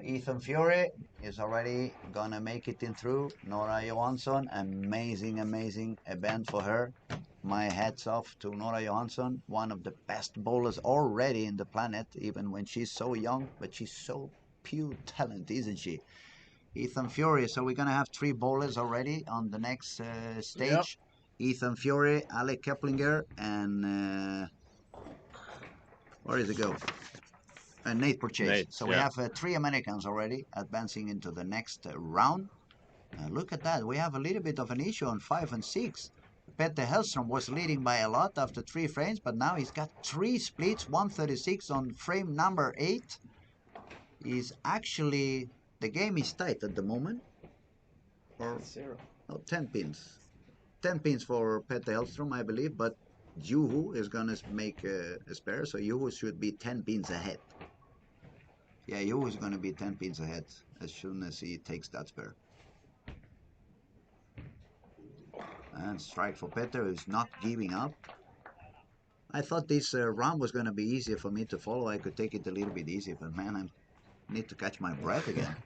Ethan Fury is already gonna make it in through. Nora Johansson, amazing event for her. My hats off to Nora Johansson, one of the best bowlers already in the planet, even when she's so young, but she's so pure talent, isn't she? Ethan Fury, so we're gonna have 3 bowlers already on the next Yep. stage. Ethan Fury, Alec Keplinger, and where does it go? Nate Purchase. Nate, So we yeah. have 3 Americans already advancing into the next round. Look at that. We have a little bit of an issue on 5 and 6. Petter Hellstrom was leading by a lot after 3 frames, but now he's got 3 splits, 136 on frame number 8. He's actually, the game is tight at the moment. Or, 10 pins. 10 pins for Petter Hellstrom, I believe, but Juhu is going to make a spare, so Juhu should be 10 pins ahead. Yeah, Juhu is going to be 10 pins ahead as soon as he takes that spare. And strike for Petter, who's not giving up. I thought this round was going to be easier for me to follow. I could take it a little bit easier, but man, I need to catch my breath again.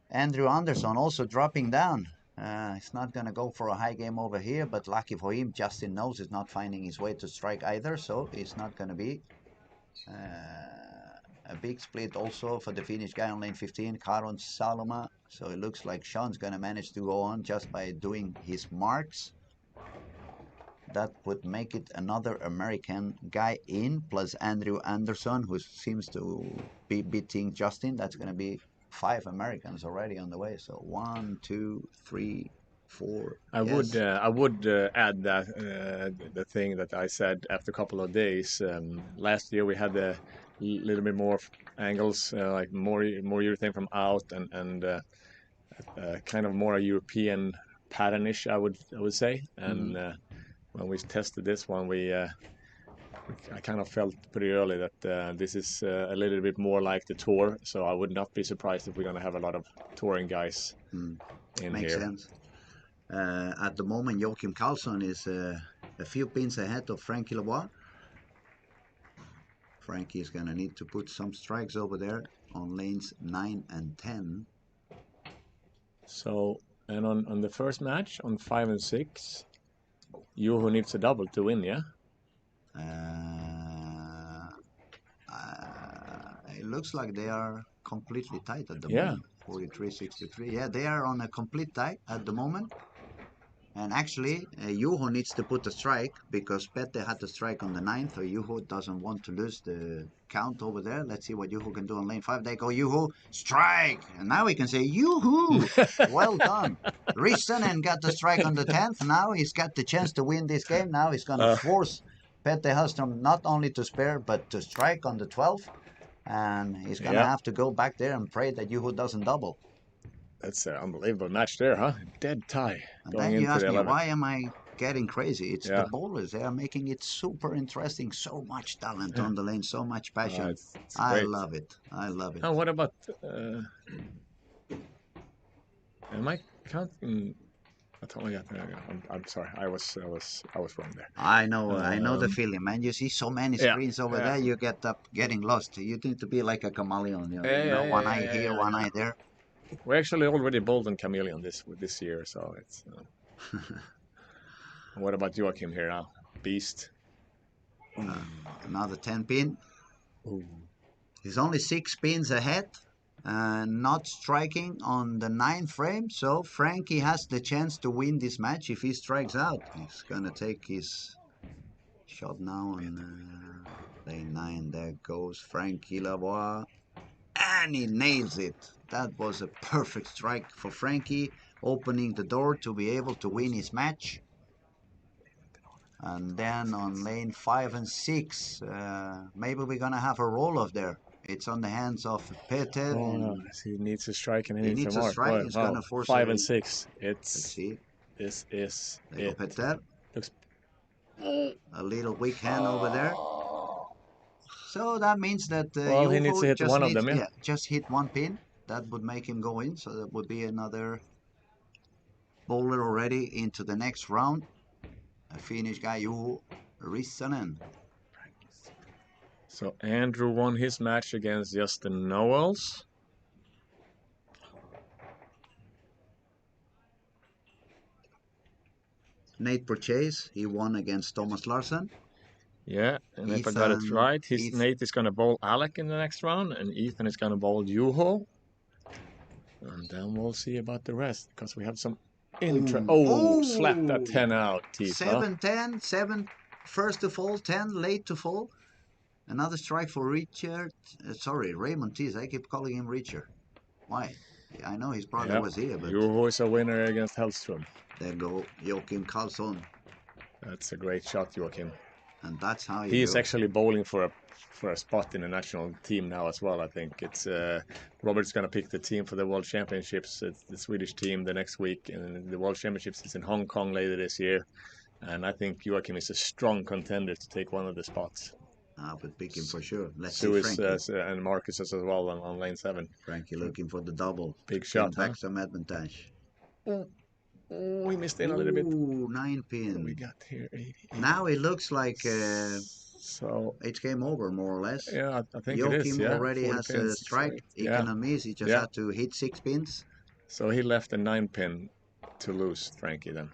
Andrew Anderson also dropping down. He's not going to go for a high game over here, but lucky for him, Justin knows he's not finding his way to strike either, so it's not going to be a big split also for the Finnish guy on lane 15, Karon Saloma. So it looks like Sean's going to manage to go on just by doing his marks. That would make it another American guy in, plus Andrew Anderson, who seems to be beating Justin. That's going to be 5 Americans already on the way. So 1, 2, 3, 4. I would add that the thing that I said after a couple of days. Last year we had a little bit more angles, like more urethane from out and kind of more a European patternish, I would say. And when we tested this one, I kind of felt pretty early that this is a little bit more like the tour. So I would not be surprised if we're going to have a lot of touring guys in Makes here. sense. At the moment, Joachim Carlson is a few pins ahead of Frankie Lavoie. Frankie is going to need to put some strikes over there on lanes 9 and 10. So, and on the first match, on 5 and 6, Juho needs a double to win, yeah? It looks like they are completely tight at the Yeah. moment. 43-63. Yeah, they are on a complete tie at the moment. And actually, Juho needs to put a strike because Pete had the strike on the 9th, so Juho doesn't want to lose the count over there. Let's see what Juho can do on lane 5. They go, Juho, strike! And now we can say, Juho! Well done. Ristonen got the strike on the 10th. Now he's got the chance to win this game. Now he's going to force Pete Hellstrom not only to spare, but to strike on the 12th. And he's going to have to go back there and pray that Juho doesn't double. That's an unbelievable match there, huh? Dead tie And going then you into ask the me, 11th. why am I getting crazy? It's Yeah. the bowlers. They are making it super interesting. So much talent on the lane, so much passion. It's I great. love it. I love it. And what about... am I counting... Oh, yeah, I'm sorry. I was wrong there. I know the feeling, man. You see so many screens over there, you get up getting lost. You need to be like a chameleon, you know, one eye here, one eye there. We actually already bowled on Chameleon this year, so it's. What about Joachim here now? Beast. Another 10 pin. Ooh. He's only 6 pins ahead. Not striking on the 9th frame, so Frankie has the chance to win this match if he strikes out. He's gonna take his shot now on lane 9. There goes Frankie Lavoie, and he nails it. That was a perfect strike for Frankie, opening the door to be able to win his match. And then on lane 5 and 6, maybe we're gonna have a roll-off there. It's on the hands of Peter. Oh, he needs a strike and he He needs a needs a mark. strike. Well, It's wow, gonna force 5 a. and 6. Let's see. This is There go it. Peter. Looks. A little weak hand over there. So that means that Well, he needs to hit just one of needs, them, yeah. just hit one pin. That would make him go in. So that would be another bowler already into the next round. A Finnish guy, Juho Rissanen. So Andrew won his match against Justin Knowles. Nate Purchase, he won against Thomas Larsen. Yeah, and if I got it right, Nate is going to bowl Alec in the next round, and Ethan is going to bowl Juho. And then we'll see about the rest, because we have some interest. Oh, slap that 10 out, Tifa. 7-10, 7 first to fall, 10 late to fall. Another strike for Richard. Raymond Tees. I keep calling him Richard. Why? I know his brother was here, but Juho is a winner against Hellstrom. There go Joachim Karlsson. That's a great shot, Joachim. And that's how he is actually bowling for a spot in the national team now as well. I think it's Robert's going to pick the team for the World Championships. It's the Swedish team the next week, and the World Championships is in Hong Kong later this year. And I think Joachim is a strong contender to take one of the spots. I would pick him for sure. Let's see Frankie. And Marcus as well on lane 7. Frankie looking for the double. Big shot. Back some advantage. Oh, we missed in a little bit. Ooh, 9 pin. We got here 80. Now it looks like so it's game over, more or less. Yeah, I think Joachim it is. Yeah, already has pins, a strike. He cannot miss. He just had to hit 6 pins. So he left a 9 pin to lose, Frankie, then.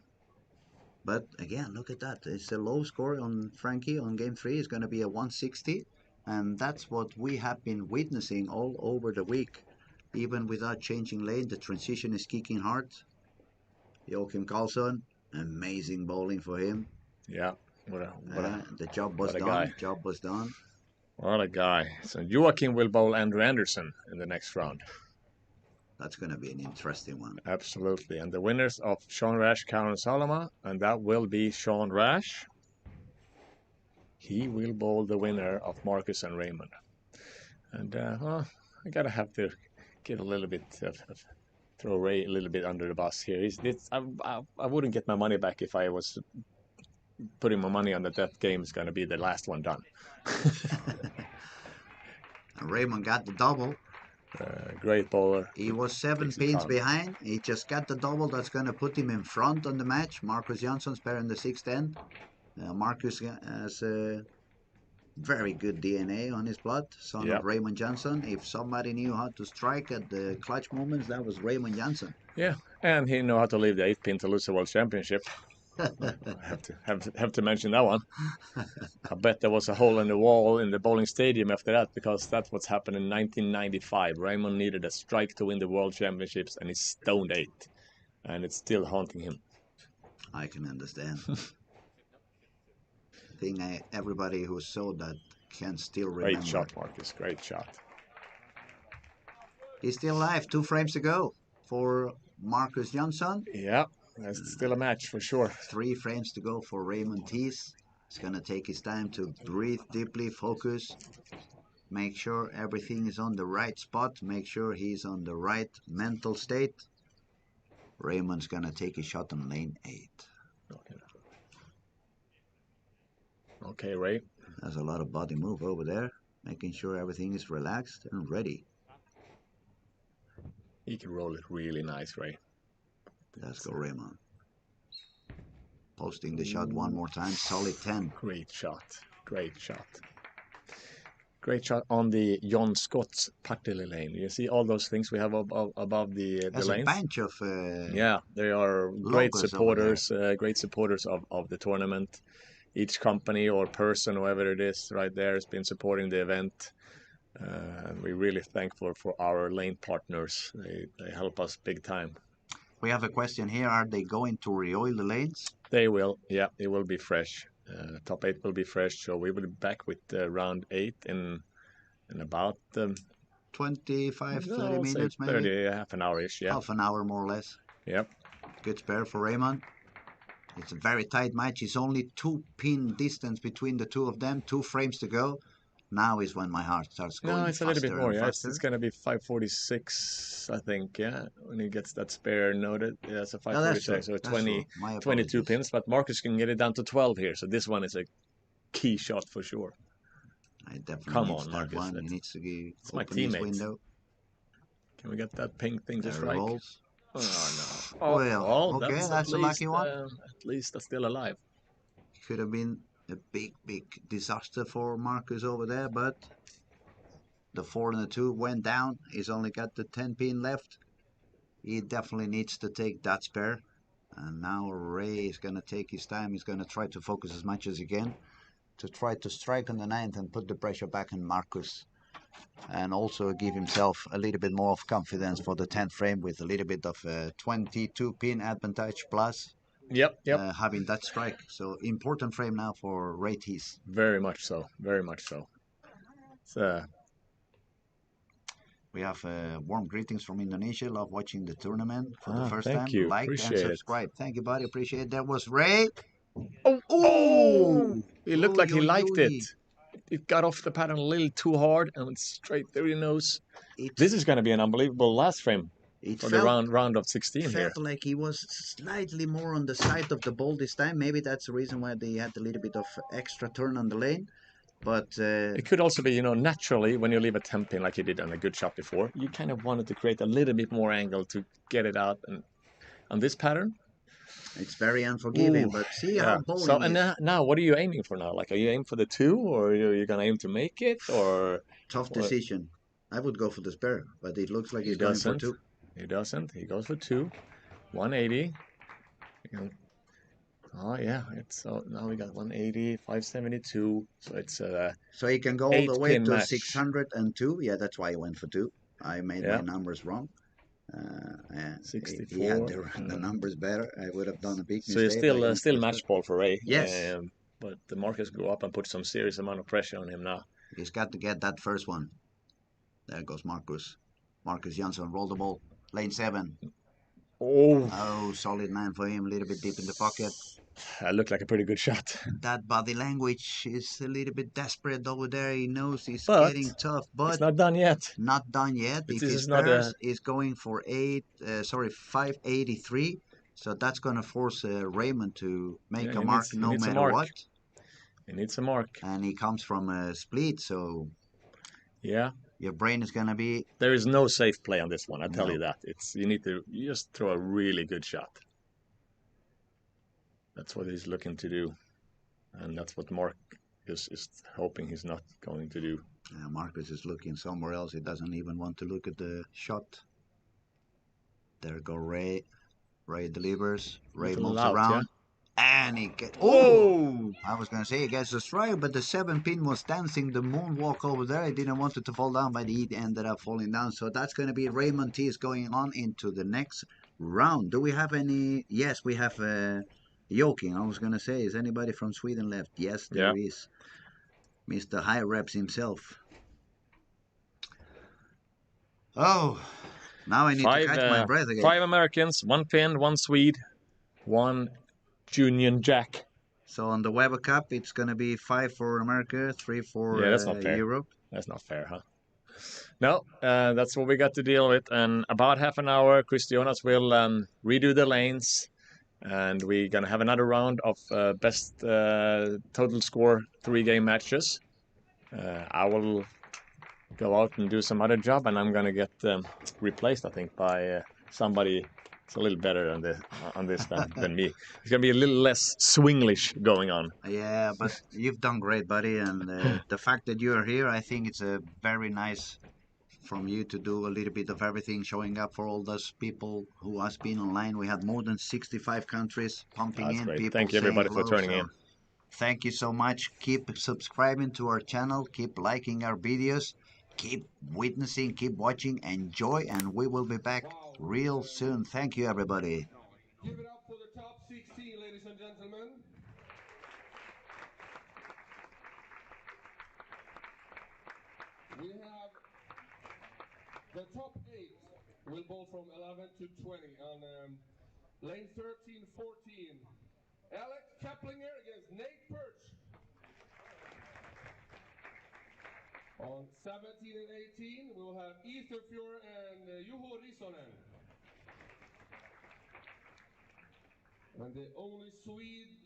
But again, look at that. It's a low score on Frankie on game 3. It's going to be a 160. And that's what we have been witnessing all over the week. Even without changing lane, the transition is kicking hard. Joachim Karlsson, amazing bowling for him. Yeah, the job was done. Guy. Job was done. What a guy. So Joachim will bowl Andrew Anderson in the next round. That's going to be an interesting one. Absolutely. And the winners of Sean Rash, Karen Salama, and that will be Sean Rash. He will bowl the winner of Marcus and Raymond. And I gotta have to get a little bit throw Ray a little bit under the bus here. I wouldn't get my money back if I was putting my money on that game is going to be the last one done. Raymond got the double. Great bowler. He was 7 pins behind. He just got the double. That's going to put him in front on the match. Marcus Jansson's pair in the 6th end. Marcus has a very good DNA on his blood, son of Raymond Jansson. If somebody knew how to strike at the clutch moments, that was Raymond Jansson. Yeah, and he knew how to leave the 8th pin to lose the World Championship. I have to mention that one. I bet there was a hole in the wall in the bowling stadium after that, because that's what's happened in 1995. Raymond needed a strike to win the World Championships, and he stoned 8, and it's still haunting him. I can understand. I think everybody who saw that can still remember. Great shot, Marcus. Great shot. He's still alive. 2 frames to go for Marcus Jansson. Yeah. That's still a match for sure. 3 frames to go for Raymond Tees. He's going to take his time to breathe deeply, focus, make sure everything is on the right spot, make sure he's on the right mental state. Raymond's going to take a shot on lane 8. Okay, Ray. There's a lot of body move over there, making sure everything is relaxed and ready. He can roll it really nice, Ray. Let's go, Raymond. Posting the shot one more time. Solid 10. Great shot. Great shot. Great shot on the John Scott's Partille lane. You see all those things we have above the There's lanes? a bunch of they are great supporters, of the tournament. Each company or person, whoever it is, right there has been supporting the event. And we're really thankful for our lane partners. They help us big time. We have a question here. Are they going to re-oil the lanes? They will. Yeah, it will be fresh. Top 8 will be fresh. So we will be back with round 8 in about 25, 30 minutes, maybe? 30, half an hour-ish, yeah. Half an hour, more or less. Yep. Good spare for Raymond. It's a very tight match. It's only 2-pin distance between the two of them. 2 frames to go. Now is when my heart starts No, going it's a little bit faster more. and Yeah, faster. it's gonna be 546, I think. Yeah, when he gets that spare noted. Yeah, so No, that's true. 546. So That's true. 20, My 22 apologies. pins. But Marcus can get it down to 12 here. So this one is a key shot for sure. I definitely Come needs on, that Marcus. one. He needs to It's my open this teammate. window. Can we get that pink thing to There strike? revolves. Oh no. Oh Well, well, okay, that's that's a lucky one. at least that's still alive. Could have been a big, big disaster for Marcus over there, but the 4 and the 2 went down. He's only got the 10 pin left. He definitely needs to take that spare. And now Ray is going to take his time. He's going to try to focus as much as he can to try to strike on the 9th and put the pressure back on Marcus. And also give himself a little bit more of confidence for the 10th frame with a little bit of a 22 pin advantage plus Yep. having that strike. So important frame now for Ray Tees. Very much so. Very much so. So We have warm greetings from Indonesia. Love watching the tournament for the first thank time. you. Like and Appreciate it. subscribe. Thank you, buddy. Appreciate it. That was Ray. Oh, Oh, oh! It looked oh, like he yo, liked it. yo. It got off the pattern a little too hard and went straight through your nose. It This is going to be an unbelievable last frame it for the round of 16 here. felt like he was slightly more on the side of the ball this time. Maybe that's the reason why they had a little bit of extra turn on the lane. But It could also be, naturally when you leave a 10 pin like you did on a good shot before, you kind of wanted to create a little bit more angle to get it out. And on this pattern, it's very unforgiving. ooh, But see how yeah. So bowling and is. now, what are you aiming for now? Like, are you aiming for the 2, or are you gonna aim to make it, or Tough what? decision. I would go for the spare, but it looks like He he's going for doesn't. 2. He doesn't. He goes for 2, 180. Oh yeah, it's so now we got 180, 572. So it's a So he can go all the way 8-pin to match. 602. Yeah, that's why he went for 2. I made my Yeah, numbers wrong. He had 64. the numbers better. I would have done a big So you're mistake by going for still the spare. match ball for Ray. Yes, But the Marcus go up and put some serious amount of pressure on him now. he's got to get that first one. There goes Marcus. Marcus Jansson roll the ball. Lane 7. Oh, Oh, solid 9 for him. A little bit deep in the pocket. that looked like a pretty good shot. That body language is a little bit desperate over there. He knows he's But getting tough, it's but not done yet. not done yet. This If his is not spares a. is going for 583, so that's gonna force Raymond to make Yeah, a mark he no needs a matter mark. what. He needs a mark. And he comes from a split, so Yeah, your brain is gonna be there is no safe play on this one. I tell no. you that. You just throw a really good shot. That's what he's looking to do, and that's what Mark is hoping he's not going to do. Marcus is looking somewhere else. He doesn't even want to look at the shot. There go Ray. Ray delivers. Ray Little moves out, yeah. around. And he gets. Oh! Whoa! I was going to say he gets a strike, but the 7 pin was dancing the moonwalk over there. He didn't want it to fall down, but he ended up falling down. So that's going to be Raymond T is going on into the next round. Do we have any? Yes, we have Joking. I was going to say, is anybody from Sweden left? Yes, Yeah. there is. Mr. High Reps himself. Oh, now I need to catch my breath again. 5 Americans, 1 Finn, 1 Swede, 1 Junior Jack. So on the Weber Cup, it's going to be 5 for America, 3 for Yeah, that's not fair. Europe. That's not fair, huh? No, that's what we got to deal with. And about half an hour, Christianas will redo the lanes. And we're going to have another round of best total score 3-game matches. I will go out and do some other job, and I'm going to get replaced, I think, by somebody it's a little better on this than me. It's going to be a little less swinglish going on. Yeah, but you've done great, buddy. And the fact that you are here, I think it's a very nice from you to do a little bit of everything, showing up for all those people who has been online. We had more than 65 countries pumping That's in. great. People Thank you, everybody, saying for hello. turning in. Thank you so much. Keep subscribing to our channel. Keep liking our videos. Keep witnessing. Keep watching. Enjoy. And we will be back real soon. Thank you, everybody. Give it up for the top 16, ladies and gentlemen. We have the top 8 will bowl from 11 to 20 on lane 13, 14. Alex Kaplinger against Nate Perch. On 17 and 18, we will have Easterfjord and Juho Risonen. And the only Swede